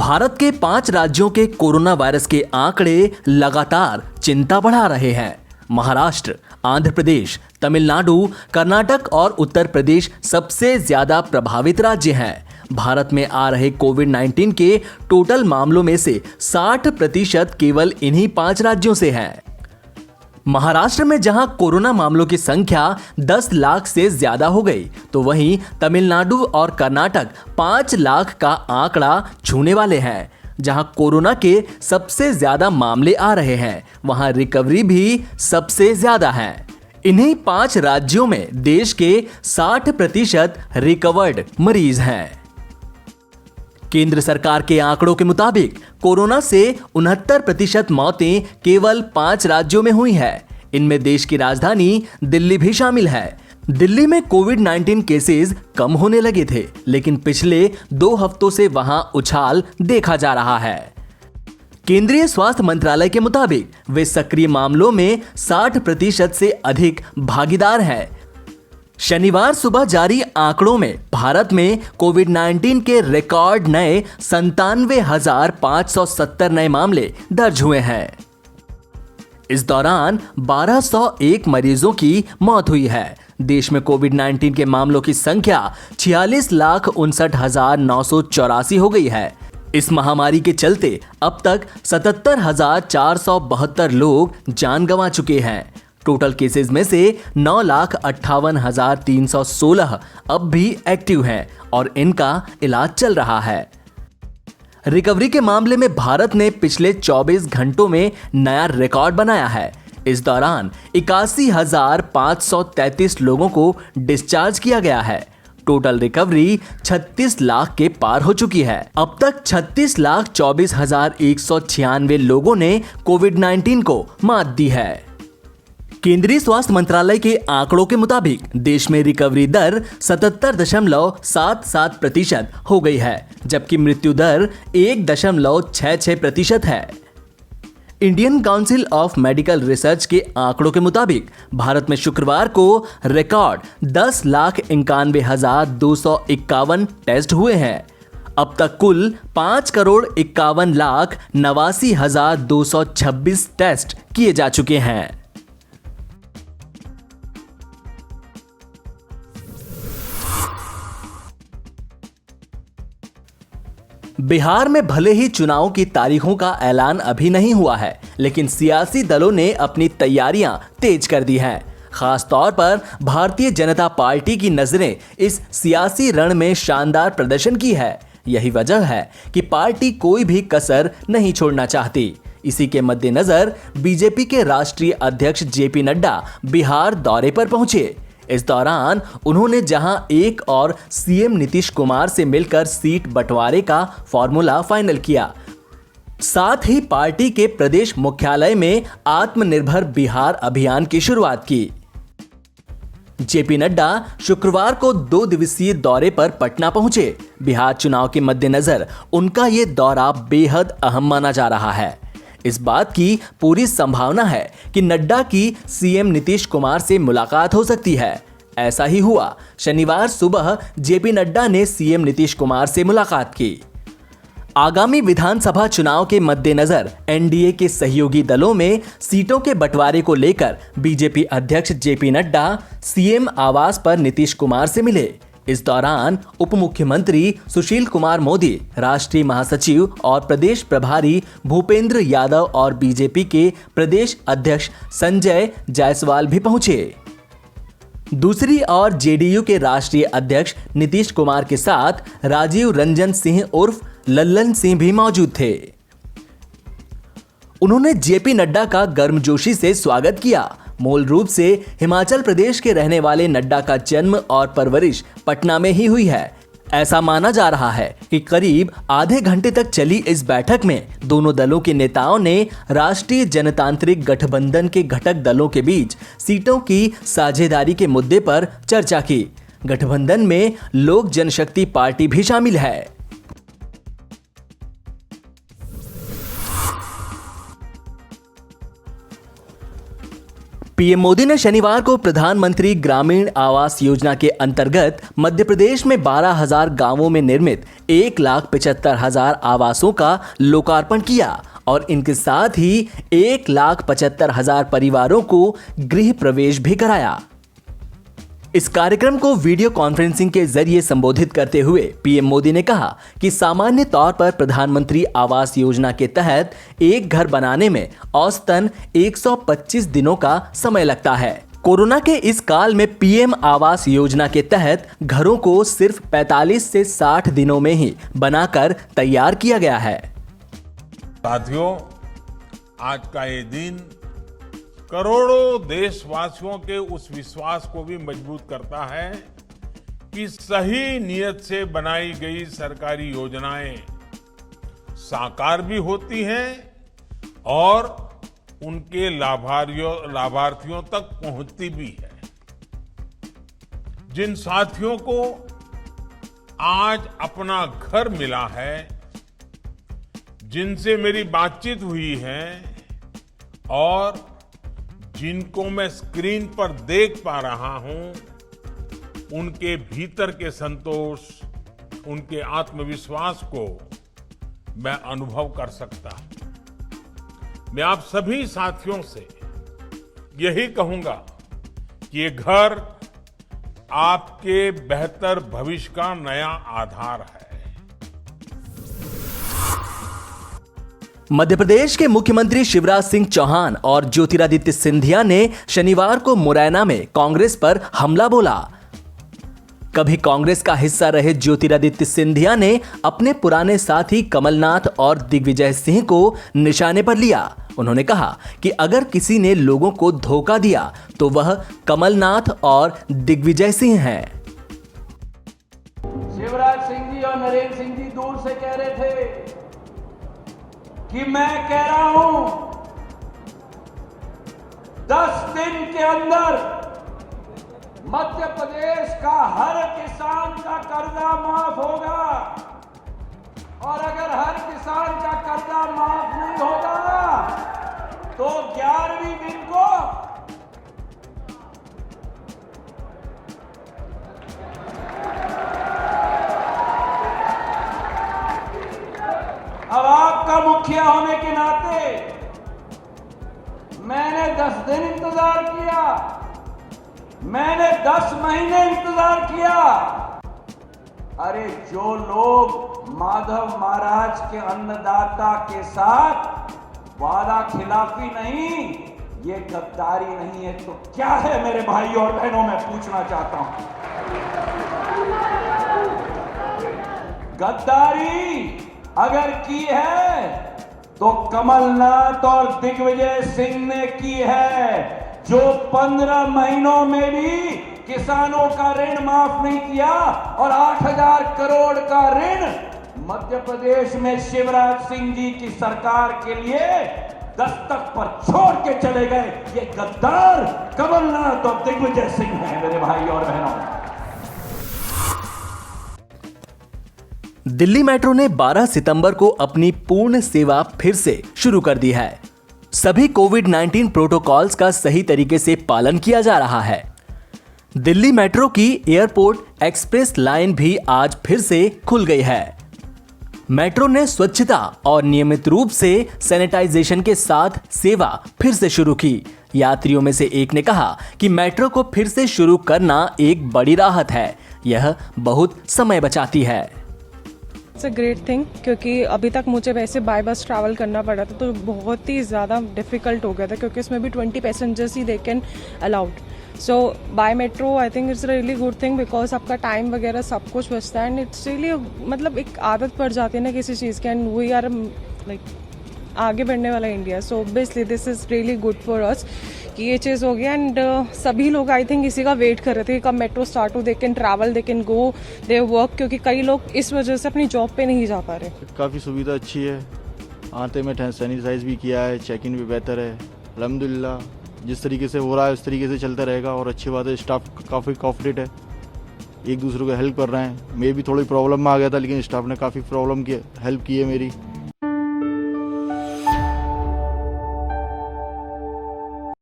भारत के 5 राज्यों के कोरोना वायरस के आंकड़े लगातार चिंता बढ़ा रहे हैं। महाराष्ट्र, आंध्र प्रदेश, तमिलनाडु, कर्नाटक और उत्तर प्रदेश सबसे ज्यादा प्रभावित राज्य हैं। भारत में आ रहे कोविड-19 के टोटल मामलों में से 60% केवल इन्हीं 5 राज्यों से हैं। महाराष्ट्र में जहां कोरोना मामलों की संख्या 10 लाख से ज्यादा हो गई, तो वहीं तमिलनाडु और कर्नाटक 5 लाख का आंकड़ा छूने वाले हैं। जहां कोरोना के सबसे ज्यादा मामले आ रहे हैं, वहां रिकवरी भी सबसे ज्यादा है। इन्हीं 5 राज्यों में देश के 60% रिकवर्ड मरीज हैं। केंद्र सरकार के आंकड़ों के मुताबिक कोरोना से 69% मौतें केवल 5 राज्यों में हुई है। इनमें देश की राजधानी दिल्ली भी शामिल है। दिल्ली में कोविड-19 केसेस कम होने लगे थे, लेकिन पिछले 2 हफ्तों से वहां उछाल देखा जा रहा है। केंद्रीय स्वास्थ्य मंत्रालय के मुताबिक वे सक्रिय मामलों में 60% से अधिक भागीदार हैं। शनिवार सुबह जारी आंकड़ों में भारत में कोविड-19 के रिकॉर्ड नए 97,570 नए मामले दर्ज हुए हैं। इस दौरान 1201 मरीजों की मौत हुई है। देश में कोविड-19 के मामलों की संख्या 46,59,984 हो गई है। इस महामारी के चलते अब तक 77,472 लोग जान गंवा चुके हैं। टोटल केसेस में से 9,58,316 अब भी एक्टिव हैं और इनका इलाज चल रहा है। रिकवरी के मामले में भारत ने पिछले 24 घंटों में नया रिकॉर्ड बनाया है। इस दौरान 81,533 लोगों को डिस्चार्ज किया गया है। टोटल रिकवरी 36 लाख के पार हो चुकी है। अब तक 36,24,196 लोगों ने कोविड-19 को मात दी है। केंद्रीय स्वास्थ्य मंत्रालय के आंकड़ों के मुताबिक देश में रिकवरी दर 77.77% हो गई है, जबकि मृत्यु दर 1.66% है। Indian council of medical research के आंकड़ों के मुताबिक भारत में शुक्रवार को रिकॉर्ड 10,91,251 टेस्ट हुए हैं। अब तक कुल 5,51,89,226 टेस्ट किए जा चुके हैं। बिहार में भले ही चुनाव की तारीखों का ऐलान अभी नहीं हुआ है, लेकिन सियासी दलों ने अपनी तैयारियां तेज कर दी हैं। खास तौर पर भारतीय जनता पार्टी की नजरें इस सियासी रण में शानदार प्रदर्शन की है। यही वजह है कि पार्टी कोई भी कसर नहीं छोड़ना चाहती। इसी के मद्देनजर बीजेपी के राष्ट्रीय अध्यक्ष जेपी नड्डा बिहार दौरे पर पहुंचे। इस दौरान उन्होंने जहां एक और सीएम नीतीश कुमार से मिलकर सीट बंटवारे का फॉर्मूला फाइनल किया, साथ ही पार्टी के प्रदेश मुख्यालय में आत्मनिर्भर बिहार अभियान की शुरुआत की। जेपी नड्डा शुक्रवार को 2 दिवसीय दौरे पर पटना पहुंचे। बिहार चुनाव के मद्देनजर उनका ये दौरा बेहद अहम माना जा रहा है। इस बात की पूरी संभावना है कि नड्डा की सीएम नीतीश कुमार से मुलाकात हो सकती है। ऐसा ही हुआ। शनिवार सुबह जेपी नड्डा ने सीएम नीतीश कुमार से मुलाकात की। आगामी विधानसभा चुनाव के मद्देनजर एनडीए के सहयोगी दलों में सीटों के बंटवारे को लेकर बीजेपी अध्यक्ष जेपी नड्डा सीएम आवास पर नीतीश कुमार से मिले। इस दौरान उप मुख्यमंत्री सुशील कुमार मोदी, राष्ट्रीय महासचिव और प्रदेश प्रभारी भूपेंद्र यादव और बीजेपी के प्रदेश अध्यक्ष संजय जायसवाल भी पहुंचे। दूसरी ओर जेडीयू के राष्ट्रीय अध्यक्ष नीतीश कुमार के साथ राजीव रंजन सिंह उर्फ लल्लन सिंह भी मौजूद थे। उन्होंने जेपी नड्डा का गर्मजोशी से स्वागत किया। मूल रूप से हिमाचल प्रदेश के रहने वाले नड्डा का जन्म और परवरिश पटना में ही हुई है। ऐसा माना जा रहा है कि करीब आधे घंटे तक चली इस बैठक में दोनों दलों के नेताओं ने राष्ट्रीय जनतांत्रिक गठबंधन के घटक दलों के बीच सीटों की साझेदारी के मुद्दे पर चर्चा की। गठबंधन में लोक जनशक्ति पार्टी भी शामिल है। पीएम मोदी ने शनिवार को प्रधानमंत्री ग्रामीण आवास योजना के अंतर्गत मध्य प्रदेश में 12,000 गांवों में निर्मित 1,75,000 आवासों का लोकार्पण किया और इनके साथ ही 1,75,000 परिवारों को गृह प्रवेश भी कराया। इस कार्यक्रम को वीडियो कॉन्फ्रेंसिंग के जरिए संबोधित करते हुए पीएम मोदी ने कहा कि सामान्य तौर पर प्रधानमंत्री आवास योजना के तहत एक घर बनाने में औसतन 125 दिनों का समय लगता है। कोरोना के इस काल में पीएम आवास योजना के तहत घरों को सिर्फ 45 से 60 दिनों में ही बनाकर तैयार किया गया है। साथियों, आज का ये दिन करोड़ों देशवासियों के उस विश्वास को भी मजबूत करता है कि सही नियत से बनाई गई सरकारी योजनाएं साकार भी होती हैं और उनके लाभार्थियों तक पहुंचती भी है। जिन साथियों को आज अपना घर मिला है, जिनसे मेरी बातचीत हुई है और जिनको मैं स्क्रीन पर देख पा रहा हूं, उनके भीतर के संतोष, उनके आत्मविश्वास को मैं अनुभव कर सकता हूं। मैं आप सभी साथियों से यही कहूंगा कि ये घर आपके बेहतर भविष्य का नया आधार है। मध्य प्रदेश के मुख्यमंत्री शिवराज सिंह चौहान और ज्योतिरादित्य सिंधिया ने शनिवार को मुरैना में कांग्रेस पर हमला बोला। कभी कांग्रेस का हिस्सा रहे ज्योतिरादित्य सिंधिया ने अपने पुराने साथी कमलनाथ और दिग्विजय सिंह को निशाने पर लिया। उन्होंने कहा कि अगर किसी ने लोगों को धोखा दिया तो वह कमलनाथ और दिग्विजय सिंह हैं। शिवराज सिंह जी और नरेंद्र सिंह जी दूर से कह रहे थे कि मैं कह रहा हूं 10 दिन के अंदर मध्य प्रदेश का हर किसान का कर्जा माफ होगा और अगर हर किसान का कर्जा माफ नहीं होगा तो 11वें दिन को अब आपका मुखिया होने के नाते मैंने 10 दिन इंतजार किया, मैंने 10 महीने इंतजार किया। अरे जो लोग माधव महाराज के अन्नदाता के साथ वादा खिलाफी नहीं, ये गद्दारी नहीं है तो क्या है मेरे भाई और बहनों, मैं पूछना चाहता हूं। गद्दारी अगर की है तो कमलनाथ और दिग्विजय सिंह ने की है, जो 15 महीनों में भी किसानों का ऋण माफ नहीं किया और 8,000 करोड़ का ऋण मध्य प्रदेश में शिवराज सिंह जी की सरकार के लिए दस्तक पर छोड़ के चले गए। ये गद्दार कमलनाथ और दिग्विजय सिंह हैं मेरे भाई और बहनों। दिल्ली मेट्रो ने 12 सितंबर को अपनी पूर्ण सेवा फिर से शुरू कर दी है। सभी कोविड-19 प्रोटोकॉल्स का सही तरीके से पालन किया जा रहा है। दिल्ली मेट्रो की एयरपोर्ट एक्सप्रेस लाइन भी आज फिर से खुल गई है। मेट्रो ने स्वच्छता और नियमित रूप से सैनिटाइजेशन के साथ सेवा फिर से शुरू की। यात्रियों में से एक ने कहा कि मेट्रो को फिर से शुरू करना एक बड़ी राहत है, यह बहुत समय बचाती है। इट्स अ ग्रेट थिंग, क्योंकि अभी तक मुझे वैसे बाय बस ट्रैवल करना पड़ा था तो बहुत ही ज़्यादा डिफिकल्ट हो गया था, क्योंकि इसमें भी 20 पैसेंजर्स ही they can allowed. So by metro I think it's really good thing, because आपका टाइम वगैरह सब कुछ बचता है एंड इट्स रियली मतलब एक आदत पड़ जाती है ना किसी चीज़ की, एंड वी आर लाइक आगे बढ़ने वाला India. So obviously this is really good for us कि ये चीज़ हो गया। एंड सभी लोग आई थिंक इसी का वेट कर रहे थे कि कब मेट्रो स्टार्ट हो, they can travel, they can go their work, क्योंकि कई लोग इस वजह से अपनी जॉब पे नहीं जा पा रहे। काफ़ी सुविधा अच्छी है, आते में सैनिटाइज भी किया है, चेक इन भी बेहतर है। अल्हम्दुलिल्लाह जिस तरीके से हो रहा है उस तरीके से चलता रहेगा और अच्छी बात है, स्टाफ काफ़ी कोऑपरेट है, एक दूसरे को हेल्प कर रहे हैं। मैं भी थोड़ी प्रॉब्लम में आ गया था लेकिन स्टाफ ने काफ़ी हेल्प की है मेरी।